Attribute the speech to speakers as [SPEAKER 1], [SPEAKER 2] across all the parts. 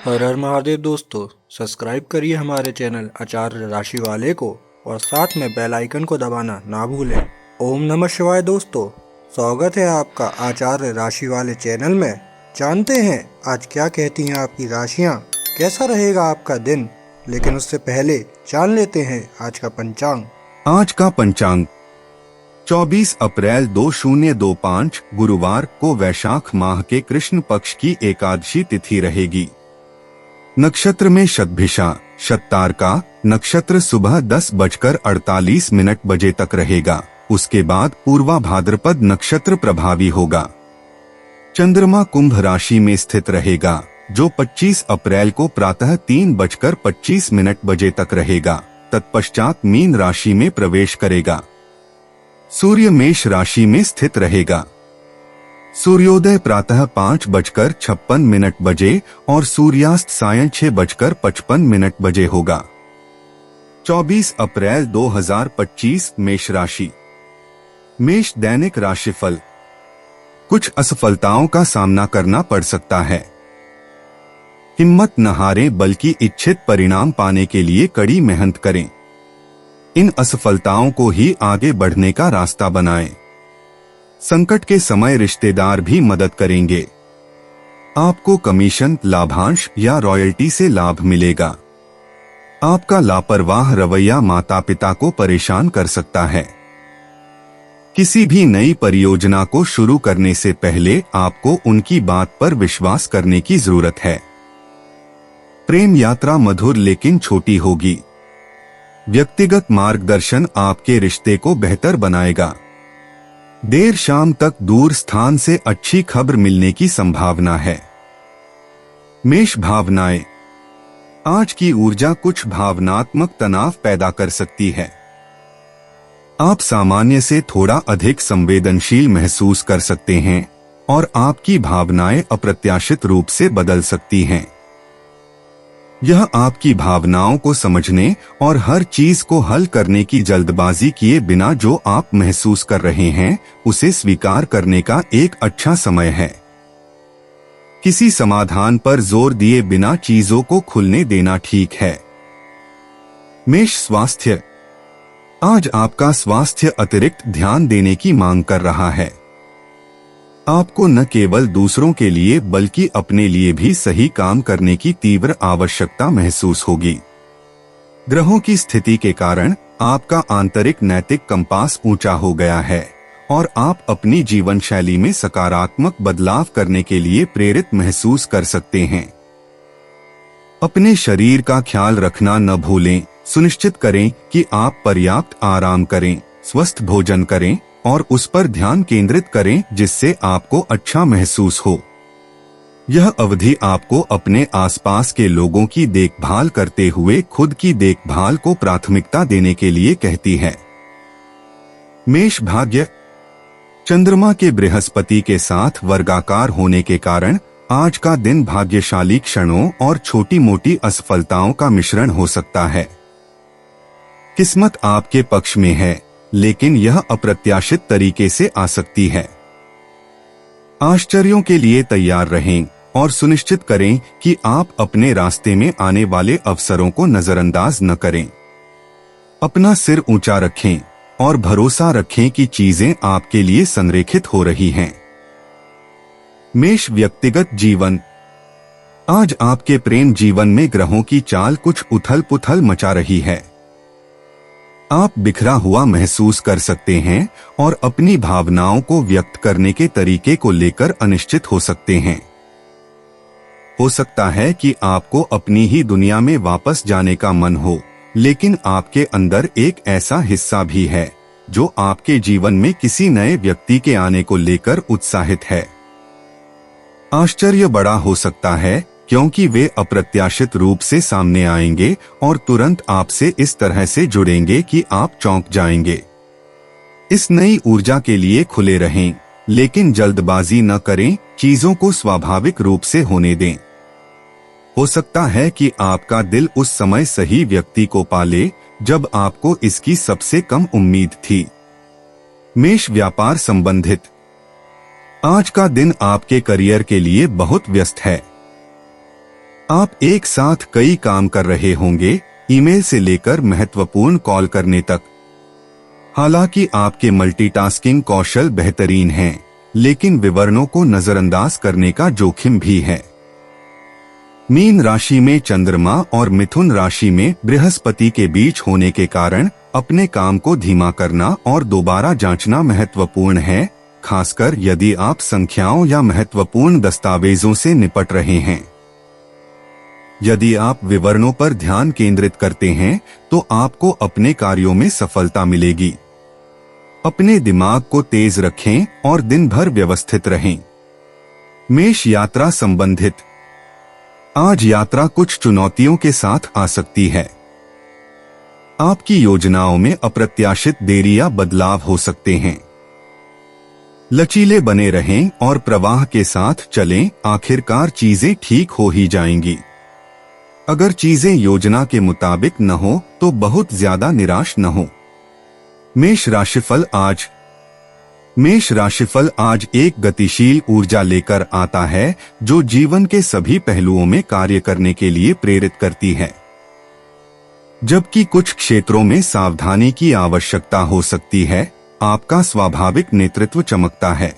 [SPEAKER 1] हर हर महादेव दोस्तों। सब्सक्राइब करिए हमारे चैनल आचार्य राशि वाले को और साथ में बेल आइकन को दबाना ना भूलें। ओम नमः शिवाय दोस्तों, स्वागत है आपका आचार्य राशि वाले चैनल में। जानते हैं आज क्या कहती हैं आपकी राशियां, कैसा रहेगा आपका दिन। लेकिन उससे पहले जान लेते हैं आज का पंचांग।
[SPEAKER 2] आज का पंचांग 24 अप्रैल 2025 गुरुवार को वैशाख माह के कृष्ण पक्ष की एकादशी तिथि रहेगी। नक्षत्र में शतभिषा शततारका नक्षत्र सुबह 10:48 बजे तक रहेगा। उसके बाद पूर्वा भाद्रपद नक्षत्र प्रभावी होगा। चंद्रमा कुंभ राशि में स्थित रहेगा जो 25 अप्रैल को प्रातः 3:25 बजे तक रहेगा। तत्पश्चात मीन राशि में प्रवेश करेगा। सूर्य मेष राशि में स्थित रहेगा। सूर्योदय प्रातः 5:56 बजे और सूर्यास्त सायं 6:55 बजे होगा। 24 अप्रैल 2025 मेष राशि। मेष दैनिक राशिफल। कुछ असफलताओं का सामना करना पड़ सकता है। हिम्मत न हारें बल्कि इच्छित परिणाम पाने के लिए कड़ी मेहनत करें। इन असफलताओं को ही आगे बढ़ने का रास्ता बनाएं। संकट के समय रिश्तेदार भी मदद करेंगे। आपको कमीशन, लाभांश या रॉयल्टी से लाभ मिलेगा। आपका लापरवाह रवैया माता पिता को परेशान कर सकता है। किसी भी नई परियोजना को शुरू करने से पहले आपको उनकी बात पर विश्वास करने की जरूरत है। प्रेम यात्रा मधुर लेकिन छोटी होगी। व्यक्तिगत मार्गदर्शन आपके रिश्ते को बेहतर बनाएगा। देर शाम तक दूर स्थान से अच्छी खबर मिलने की संभावना है। मेष भावनाएं। आज की ऊर्जा कुछ भावनात्मक तनाव पैदा कर सकती है। आप सामान्य से थोड़ा अधिक संवेदनशील महसूस कर सकते हैं और आपकी भावनाएं अप्रत्याशित रूप से बदल सकती हैं। यह आपकी भावनाओं को समझने और हर चीज को हल करने की जल्दबाजी किए बिना जो आप महसूस कर रहे हैं उसे स्वीकार करने का एक अच्छा समय है। किसी समाधान पर जोर दिए बिना चीजों को खुलने देना ठीक है। मेष स्वास्थ्य। आज आपका स्वास्थ्य अतिरिक्त ध्यान देने की मांग कर रहा है। आपको न केवल दूसरों के लिए बल्कि अपने लिए भी सही काम करने की तीव्र आवश्यकता महसूस होगी। ग्रहों की स्थिति के कारण आपका आंतरिक नैतिक कंपास ऊंचा हो गया है और आप अपनी जीवन शैली में सकारात्मक बदलाव करने के लिए प्रेरित महसूस कर सकते हैं। अपने शरीर का ख्याल रखना न भूलें। सुनिश्चित करें कि आप पर्याप्त आराम करें, स्वस्थ भोजन करें और उस पर ध्यान केंद्रित करें जिससे आपको अच्छा महसूस हो। यह अवधि आपको अपने आसपास के लोगों की देखभाल करते हुए खुद की देखभाल को प्राथमिकता देने के लिए कहती है। मेष भाग्य। चंद्रमा के बृहस्पति के साथ वर्गाकार होने के कारण आज का दिन भाग्यशाली क्षणों और छोटी मोटी असफलताओं का मिश्रण हो सकता है। किस्मत आपके पक्ष में है लेकिन यह अप्रत्याशित तरीके से आ सकती है। आश्चर्यों के लिए तैयार रहें और सुनिश्चित करें कि आप अपने रास्ते में आने वाले अवसरों को नजरअंदाज न करें। अपना सिर ऊंचा रखें और भरोसा रखें कि चीजें आपके लिए संरेखित हो रही हैं। मेष व्यक्तिगत जीवन। आज आपके प्रेम जीवन में ग्रहों की चाल कुछ उथल पुथल मचा रही है। आप बिखरा हुआ महसूस कर सकते हैं और अपनी भावनाओं को व्यक्त करने के तरीके को लेकर अनिश्चित हो सकते हैं। हो सकता है कि आपको अपनी ही दुनिया में वापस जाने का मन हो, लेकिन आपके अंदर एक ऐसा हिस्सा भी है जो आपके जीवन में किसी नए व्यक्ति के आने को लेकर उत्साहित है। आश्चर्य बड़ा हो सकता है क्योंकि वे अप्रत्याशित रूप से सामने आएंगे और तुरंत आपसे इस तरह से जुड़ेंगे कि आप चौंक जाएंगे। इस नई ऊर्जा के लिए खुले रहें, लेकिन जल्दबाजी न करें। चीजों को स्वाभाविक रूप से होने दें। हो सकता है कि आपका दिल उस समय सही व्यक्ति को पाले जब आपको इसकी सबसे कम उम्मीद थी। मेष व्यापार संबंधित। आज का दिन आपके करियर के लिए बहुत व्यस्त है। आप एक साथ कई काम कर रहे होंगे, ईमेल से लेकर महत्वपूर्ण कॉल करने तक। हालांकि आपके मल्टीटास्किंग कौशल बेहतरीन हैं, लेकिन विवरणों को नजरअंदाज करने का जोखिम भी है। मीन राशि में चंद्रमा और मिथुन राशि में बृहस्पति के बीच होने के कारण अपने काम को धीमा करना और दोबारा जांचना महत्वपूर्ण है, खासकर यदि आप संख्याओं या महत्वपूर्ण दस्तावेजों से निपट रहे हैं। यदि आप विवरणों पर ध्यान केंद्रित करते हैं तो आपको अपने कार्यों में सफलता मिलेगी। अपने दिमाग को तेज रखें और दिन भर व्यवस्थित रहें। मेष यात्रा संबंधित। आज यात्रा कुछ चुनौतियों के साथ आ सकती है। आपकी योजनाओं में अप्रत्याशित देरी या बदलाव हो सकते हैं। लचीले बने रहें और प्रवाह के साथ चलें, आखिरकार चीजें ठीक हो ही जाएंगी। अगर चीजें योजना के मुताबिक न हो तो बहुत ज्यादा निराश न हो। मेष राशिफल आज एक गतिशील ऊर्जा लेकर आता है जो जीवन के सभी पहलुओं में कार्य करने के लिए प्रेरित करती है, जबकि कुछ क्षेत्रों में सावधानी की आवश्यकता हो सकती है। आपका स्वाभाविक नेतृत्व चमकता है।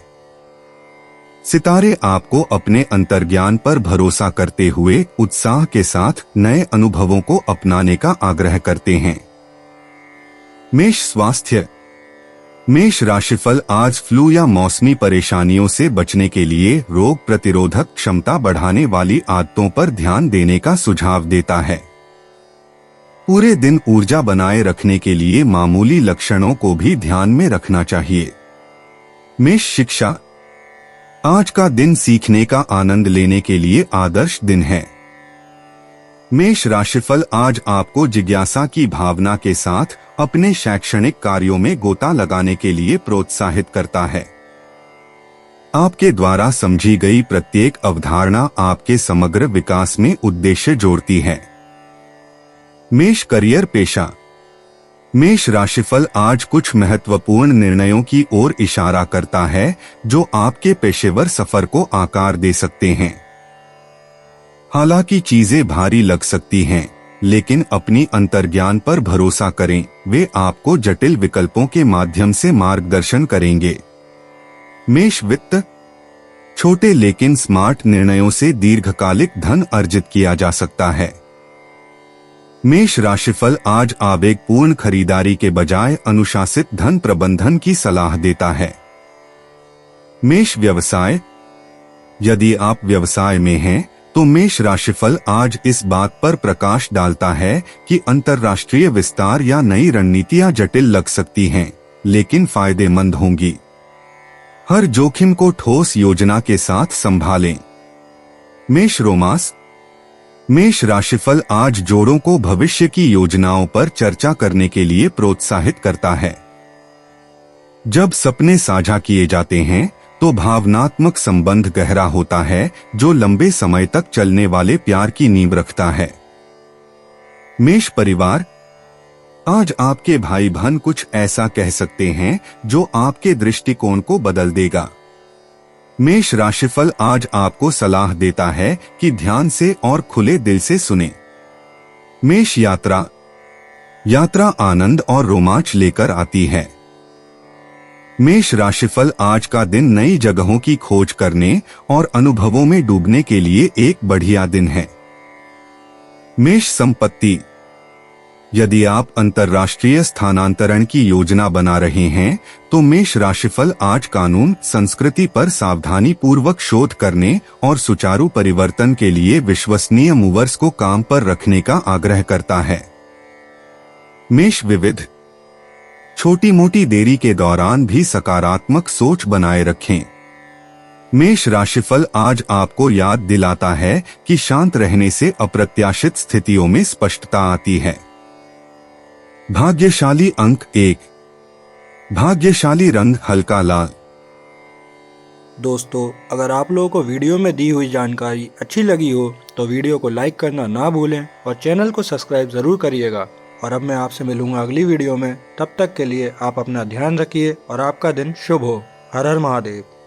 [SPEAKER 2] सितारे आपको अपने अंतर्ज्ञान पर भरोसा करते हुए उत्साह के साथ नए अनुभवों को अपनाने का आग्रह करते हैं। मेष स्वास्थ्य। मेष राशिफल आज फ्लू या मौसमी परेशानियों से बचने के लिए रोग प्रतिरोधक क्षमता बढ़ाने वाली आदतों पर ध्यान देने का सुझाव देता है। पूरे दिन ऊर्जा बनाए रखने के लिए मामूली लक्षणों को भी ध्यान में रखना चाहिए। मेष शिक्षा। आज का दिन सीखने का आनंद लेने के लिए आदर्श दिन है। मेष राशिफल आज आपको जिज्ञासा की भावना के साथ अपने शैक्षणिक कार्यों में गोता लगाने के लिए प्रोत्साहित करता है। आपके द्वारा समझी गई प्रत्येक अवधारणा आपके समग्र विकास में उद्देश्य जोड़ती है। मेष करियर पेशा। मेष राशिफल आज कुछ महत्वपूर्ण निर्णयों की ओर इशारा करता है जो आपके पेशेवर सफर को आकार दे सकते हैं। हालांकि चीजें भारी लग सकती हैं, लेकिन अपनी अंतर्ज्ञान पर भरोसा करें, वे आपको जटिल विकल्पों के माध्यम से मार्गदर्शन करेंगे। मेष वित्त। छोटे लेकिन स्मार्ट निर्णयों से दीर्घकालिक धन अर्जित किया जा सकता है। मेष राशिफल आज आवेगपूर्ण खरीदारी के बजाय अनुशासित धन प्रबंधन की सलाह देता है। मेष व्यवसाय। यदि आप व्यवसाय में हैं तो मेष राशिफल आज इस बात पर प्रकाश डालता है कि अंतर्राष्ट्रीय विस्तार या नई रणनीतियां जटिल लग सकती हैं, लेकिन फायदेमंद होंगी। हर जोखिम को ठोस योजना के साथ संभालें। मेष रोमांस। मेष राशिफल आज जोड़ों को भविष्य की योजनाओं पर चर्चा करने के लिए प्रोत्साहित करता है। जब सपने साझा किए जाते हैं तो भावनात्मक संबंध गहरा होता है जो लंबे समय तक चलने वाले प्यार की नींव रखता है। मेष परिवार। आज आपके भाई बहन कुछ ऐसा कह सकते हैं जो आपके दृष्टिकोण को बदल देगा। मेष राशिफल आज आपको सलाह देता है कि ध्यान से और खुले दिल से सुनें। मेष यात्रा आनंद और रोमांच लेकर आती है। मेष राशिफल आज का दिन नई जगहों की खोज करने और अनुभवों में डूबने के लिए एक बढ़िया दिन है। मेष संपत्ति। यदि आप अंतर्राष्ट्रीय स्थानांतरण की योजना बना रहे हैं तो मेष राशिफल आज कानून संस्कृति पर सावधानी पूर्वक शोध करने और सुचारू परिवर्तन के लिए विश्वसनीय मूवर्स को काम पर रखने का आग्रह करता है। मेष विविध। छोटी मोटी देरी के दौरान भी सकारात्मक सोच बनाए रखें। मेष राशिफल आज आपको याद दिलाता है कि शांत रहने से अप्रत्याशित स्थितियों में स्पष्टता आती है। भाग्यशाली अंक 1। भाग्यशाली रंग हल्का लाल।
[SPEAKER 1] दोस्तों, अगर आप लोगों को वीडियो में दी हुई जानकारी अच्छी लगी हो तो वीडियो को लाइक करना ना भूलें और चैनल को सब्सक्राइब ज़रूर करिएगा। और अब मैं आपसे मिलूंगा अगली वीडियो में। तब तक के लिए आप अपना ध्यान रखिए और आपका दिन शुभ हो। हर हर महादेव।